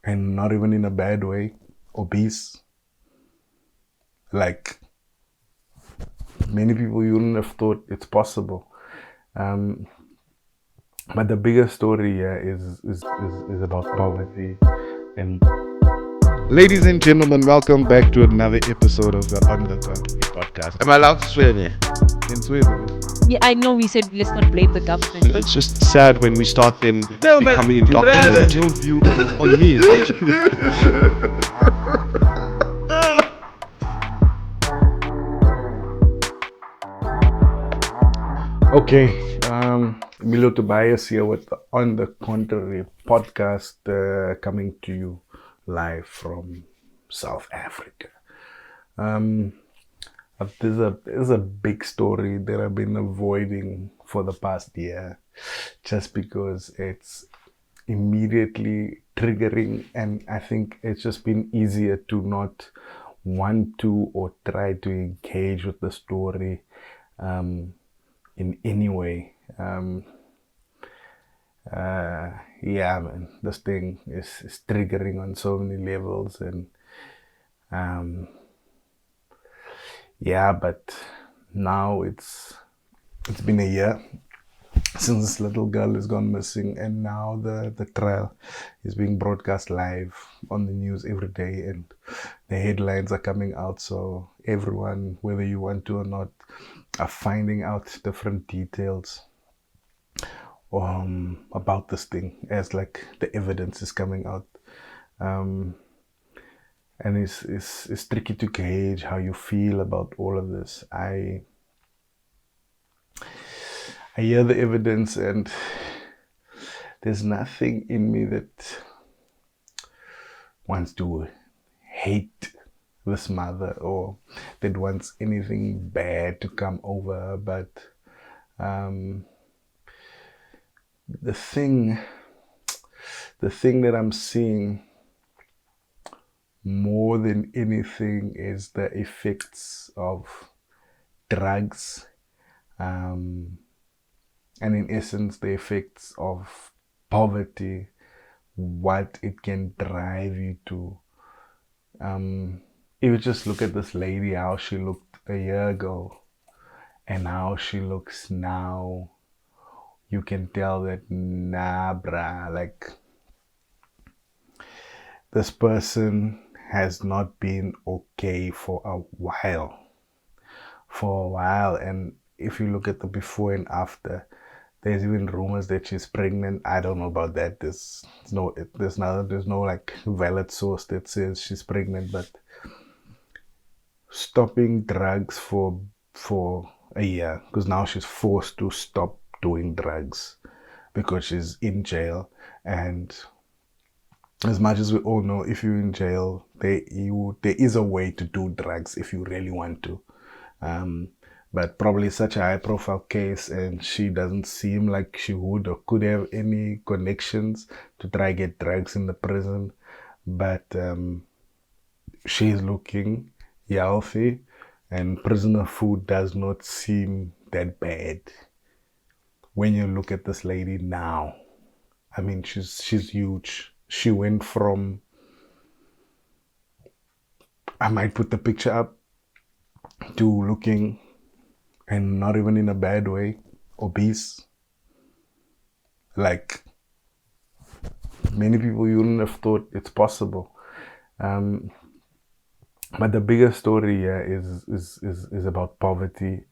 and not even in a bad way, obese. Like many people, you wouldn't have thought it's possible. Um, but the bigger story here is about poverty. And ladies and gentlemen, welcome back to another episode of the On the podcast. Am I allowed to swear there? In Sweden. Yeah, I know we said let's not blame the government. It's just sad when we start them No, but- becoming indoctrinated. Your view on me is Okay, Milo Tobias here with the On the Contrary podcast, coming to you live from South Africa. There's a big story that I've been avoiding for the past year, just because it's immediately triggering, and I think it's just been easier to not want to or try to engage with the story in any way. Yeah, man, this thing is triggering on so many levels, and yeah, but now it's been a year since this little girl has gone missing, and now the trial is being broadcast live on the news every day, and the headlines are coming out, so everyone, whether you want to or not, are finding out different details about this thing as like the evidence is coming out. And it's tricky to gauge how you feel about all of this. I hear the evidence, and there's nothing in me that wants to hate this mother or that wants anything bad to come over her, but the thing that I'm seeing more than anything is the effects of drugs, and in essence the effects of poverty, what it can drive you to. If you just look at this lady, how she looked a year ago and how she looks now, you can tell that, nah, bruh, like this person has not been okay for a while. And if you look at the before and after, there's even rumors that she's pregnant. I don't know about that. There's no like valid source that says she's pregnant, but stopping drugs for a year, because now she's forced to stop doing drugs because she's in jail. And as much as we all know, if you're in jail, there is a way to do drugs if you really want to. But probably such a high profile case, and she doesn't seem like she would or could have any connections to try get drugs in the prison. But she's looking healthy, and prisoner food does not seem that bad when you look at this lady now. I mean, she's huge. She went from, I might put the picture up, to looking, and not even in a bad way, obese. Like many people, you wouldn't have thought it's possible. But the bigger story here is about poverty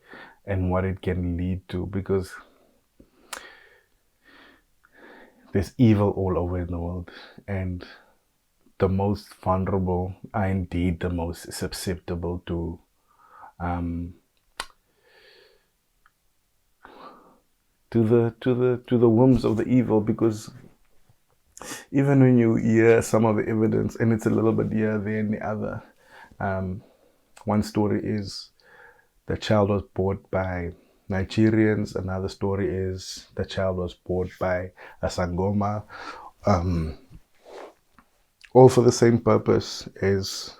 and what it can lead to, because there's evil all over in the world, and the most vulnerable are indeed the most susceptible to the whims of the evil. Because even when you hear some of the evidence, and it's a little bit here, there, and the other, one story is the child was bought by Nigerians. Another story is the child was bought by a Sangoma. All for the same purpose, is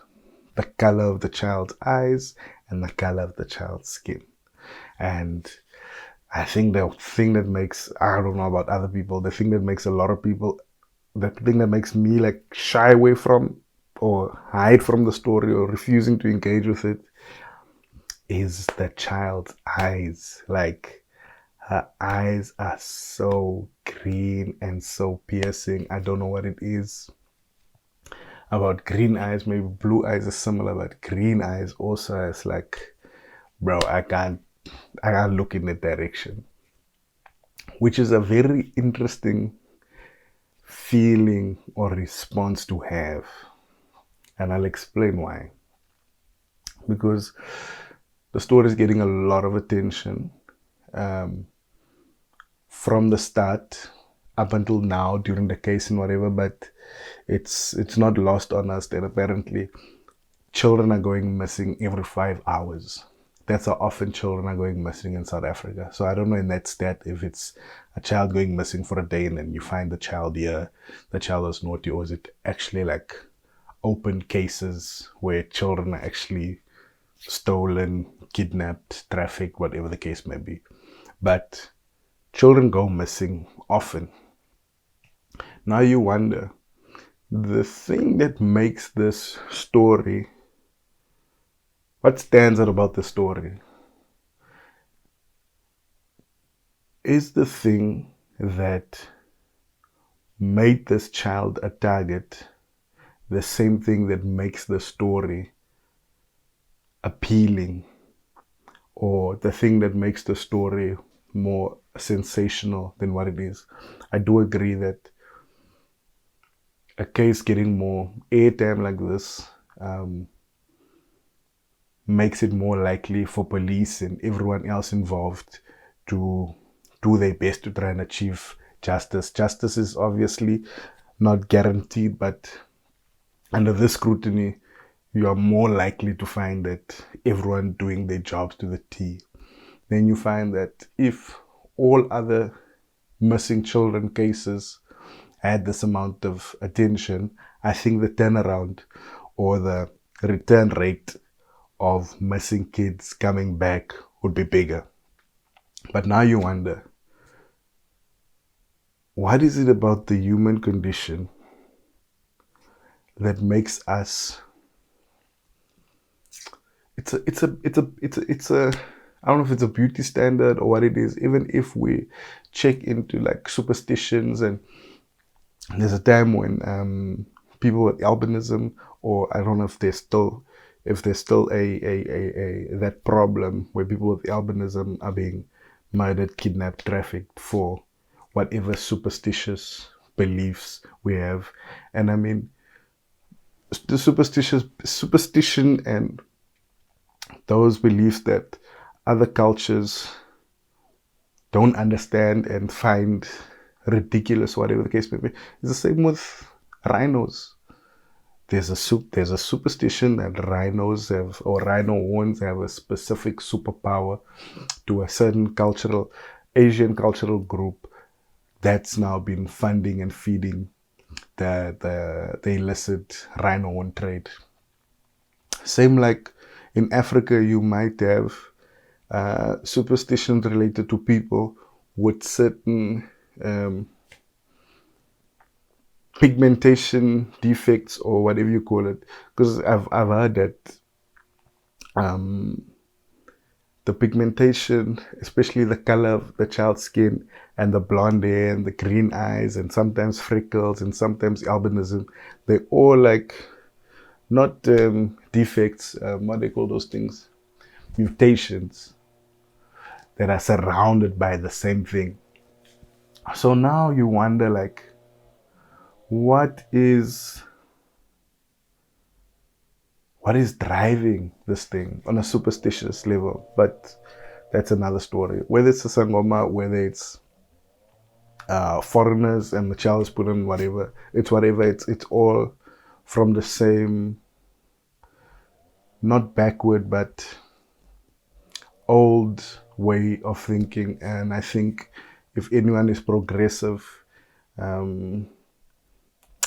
the color of the child's eyes and the color of the child's skin. And I think the thing that makes, I don't know about other people, the thing that makes a lot of people the thing that makes me like shy away from or hide from the story or refusing to engage with it is the child's eyes. Like, her eyes are so green and so piercing. I don't know what it is about green eyes. Maybe blue eyes is similar, but green eyes also is like, bro, I can't look in that direction. Which is a very interesting feeling or response to have. And I'll explain why. Because the story is getting a lot of attention from the start up until now during the case and whatever, but it's not lost on us that apparently children are going missing every 5 hours. That's how often children are going missing in South Africa. So I don't know in that stat if it's a child going missing for a day and then you find the child here, the child was naughty, or is it actually like open cases where children are actually stolen, kidnapped, trafficked, whatever the case may be. But children go missing often. Now you wonder, the thing that makes this story, what stands out about the story, is the thing that made this child a target the same thing that makes the story appealing, or the thing that makes the story more sensational than what it is. I do agree that a case getting more airtime like this makes it more likely for police and everyone else involved to do their best to try and achieve justice. Justice is obviously not guaranteed, but under this scrutiny, you are more likely to find that everyone doing their jobs to the T. Then you find that if all other missing children cases had this amount of attention, I think the turnaround or the return rate of missing kids coming back would be bigger. But now you wonder, what is it about the human condition that makes us, it's a I don't know if it's a beauty standard or what it is. Even if we check into like superstitions, and there's a time when people with albinism, or I don't know if there's still a that problem where people with albinism are being murdered, kidnapped, trafficked for whatever superstitious beliefs we have. And I mean, the superstition and those beliefs that other cultures don't understand and find ridiculous, whatever the case may be, is the same with rhinos. There's a superstition that rhinos have, or rhino horns have, a specific superpower to a certain Asian cultural group that's now been funding and feeding the illicit rhino horn trade. Same like in Africa, you might have superstitions related to people with certain pigmentation defects or whatever you call it. Because I've heard that the pigmentation, especially the color of the child's skin and the blonde hair and the green eyes and sometimes freckles and sometimes albinism, they're all like not defects, what do they call those things? Mutations that are surrounded by the same thing. So now you wonder, like, what is driving this thing on a superstitious level? But that's another story. Whether it's a sangoma, whether it's foreigners and the child is put in whatever, it's all from the same, not backward, but old way of thinking. And I think if anyone is progressive,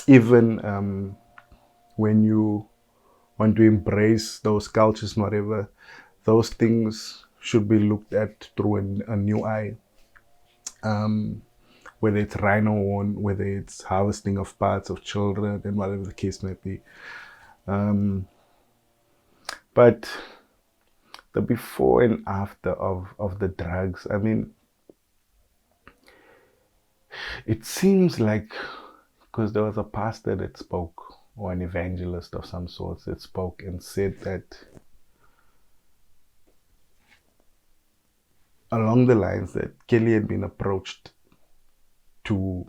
even when you want to embrace those cultures and whatever, those things should be looked at through a new eye. whether it's rhino horn, whether it's harvesting of parts of children, and whatever the case may be. But the before and after of the drugs, I mean, it seems like, because there was a pastor that spoke, or an evangelist of some sort that spoke and said that along the lines that Kelly had been approached to,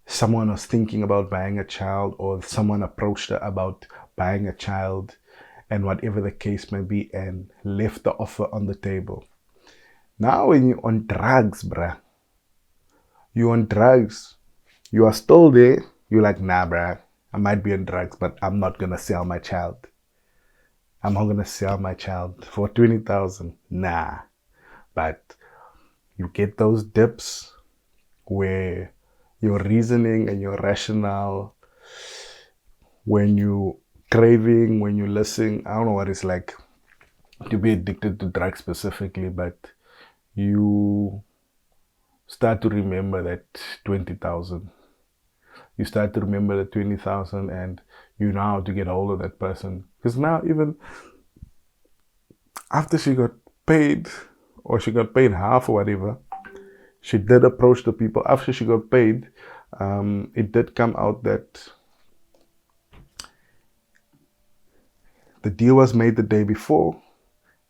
someone was thinking about buying a child, or someone approached her about buying a child, and whatever the case may be, and left the offer on the table. Now when you're on drugs, bruh, you're on drugs, you are still there, you're like, nah, bruh, I might be on drugs, but I'm not gonna sell my child. I'm not gonna sell my child for 20,000. Nah. But you get those dips where your reasoning and your rationale, when you craving, when you listen, I don't know what it's like to be addicted to drugs specifically, but you start to remember that 20,000. You start to remember the 20,000, and you know how to get hold of that person. Because now, even after she got paid, or she got paid half or whatever, she did approach the people. After she got paid, it did come out that the deal was made the day before,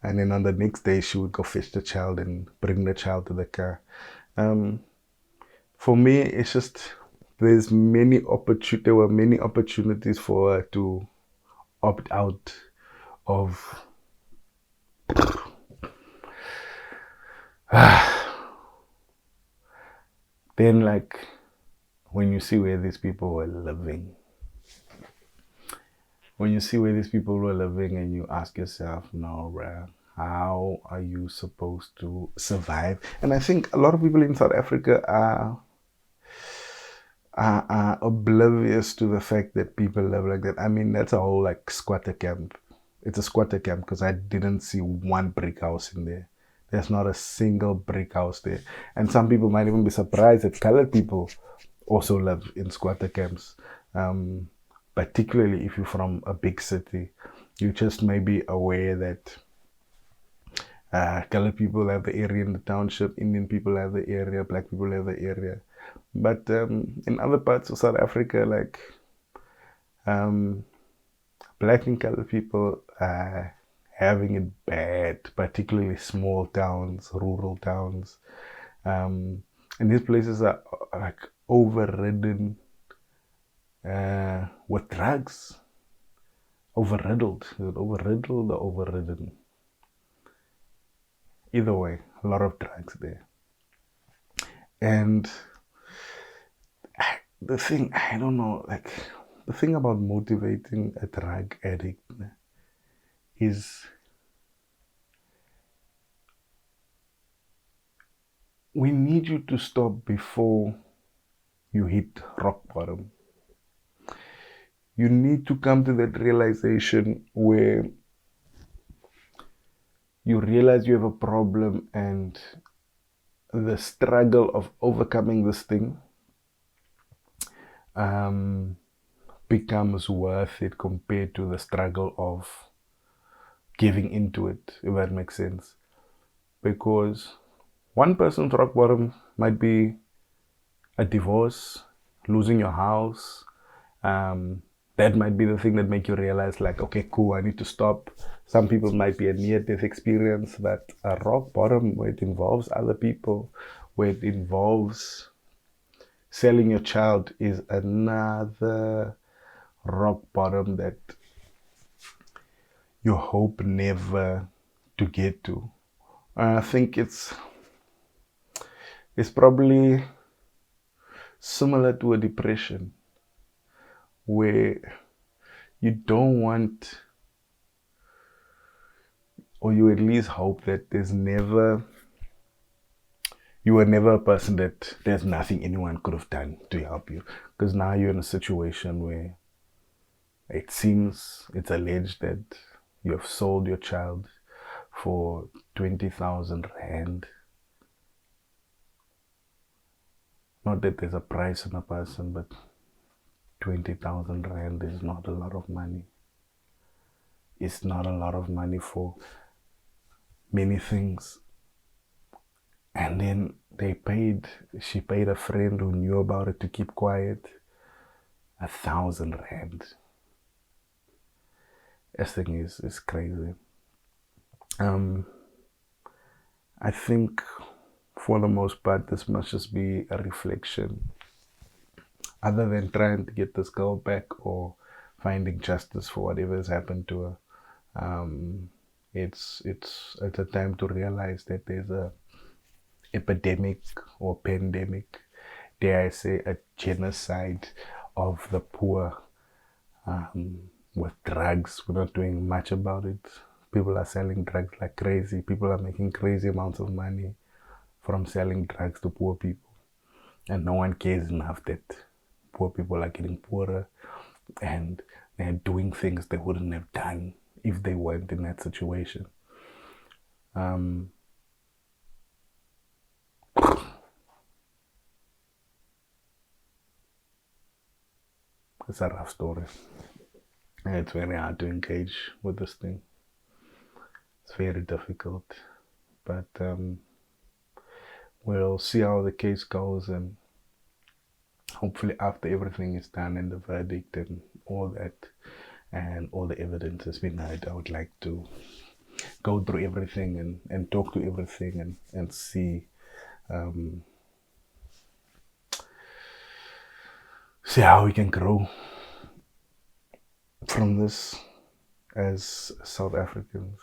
and then on the next day she would go fetch the child and bring the child to the car. For me, it's just there were many opportunities for her to opt out of then, like, when you see where these people were living, and you ask yourself, no, bruh, how are you supposed to survive? And I think a lot of people in South Africa are oblivious to the fact that people live like that. I mean, that's a whole like squatter camp. It's a squatter camp because I didn't see one brick house in there. There's not a single brick house there. And some people might even be surprised that colored people also live in squatter camps. Particularly if you're from a big city. You just may be aware that colored people have the area in the township, Indian people have the area, black people have the area. But in other parts of South Africa, like black and colored people are having it bad, particularly small towns, rural towns. And these places are like overridden with drugs. Overriddled. Is it overriddled or overridden? Either way, a lot of drugs there. And the thing, I don't know, like, the thing about motivating a drug addict is we need you to stop before you hit rock bottom. You need to come to that realization where you realize you have a problem, and the struggle of overcoming this thing becomes worth it compared to the struggle of giving into it, if that makes sense. Because one person's rock bottom might be a divorce, losing your house. That might be the thing that make you realize, like, okay, cool, I need to stop. Some people might be a near-death experience, but a rock bottom where it involves other people, where it involves selling your child, is another rock bottom that you hope never to get to. I think it's probably similar to a depression, where you don't want, or you at least hope that you were never a person that there's nothing anyone could have done to help you. Because now you're in a situation where it seems, it's alleged that you have sold your child for 20,000 rand. Not that there's a price on a person, but 20,000 rand is not a lot of money. It's not a lot of money for many things. And then she paid a friend who knew about it to keep quiet 1,000 rand. This thing is crazy. I think for the most part, this must just be a reflection. Other than trying to get this girl back or finding justice for whatever has happened to her, it's a time to realize that there's a epidemic or pandemic, dare I say, a genocide of the poor with drugs. We're not doing much about it. People are selling drugs like crazy. People are making crazy amounts of money from selling drugs to poor people. And no one cares enough that poor people are getting poorer and they're doing things they wouldn't have done if they weren't in that situation. It's a rough story. And it's very hard to engage with this thing. It's very difficult. But we'll see how the case goes, and hopefully after everything is done and the verdict and all that and all the evidence has been heard, I would like to go through everything and talk to everything and see how we can grow from this as South Africans.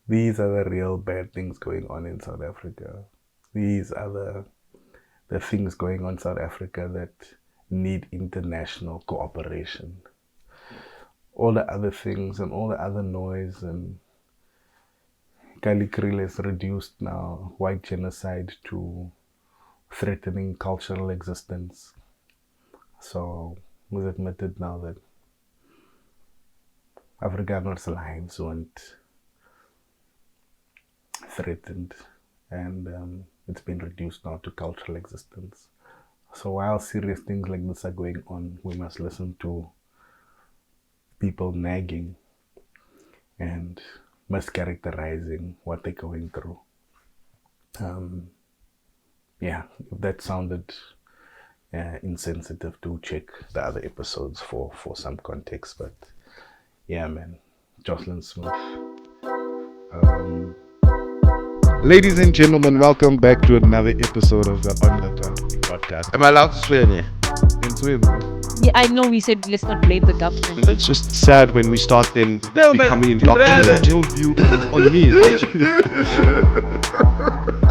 These are the real bad things going on in South Africa. These are the things going on in South Africa that need international cooperation. All the other things and all the other noise and tragically has reduced now white genocide to threatening cultural existence. So we've admitted now that Afrikaners' lives weren't threatened, and it's been reduced now to cultural existence. So while serious things like this are going on, we must listen to people nagging and mischaracterizing what they're going through. If that sounded insensitive, do check the other episodes for some context. But yeah, man, Joshlin Smith. Ladies and gentlemen, welcome back to another episode of the On the Trafficking podcast. Am I allowed to swear in here? In Sweden. Yeah, I know we said let's not blame the government. It's just sad when we start them No, man. becoming indoctrinated. View on me.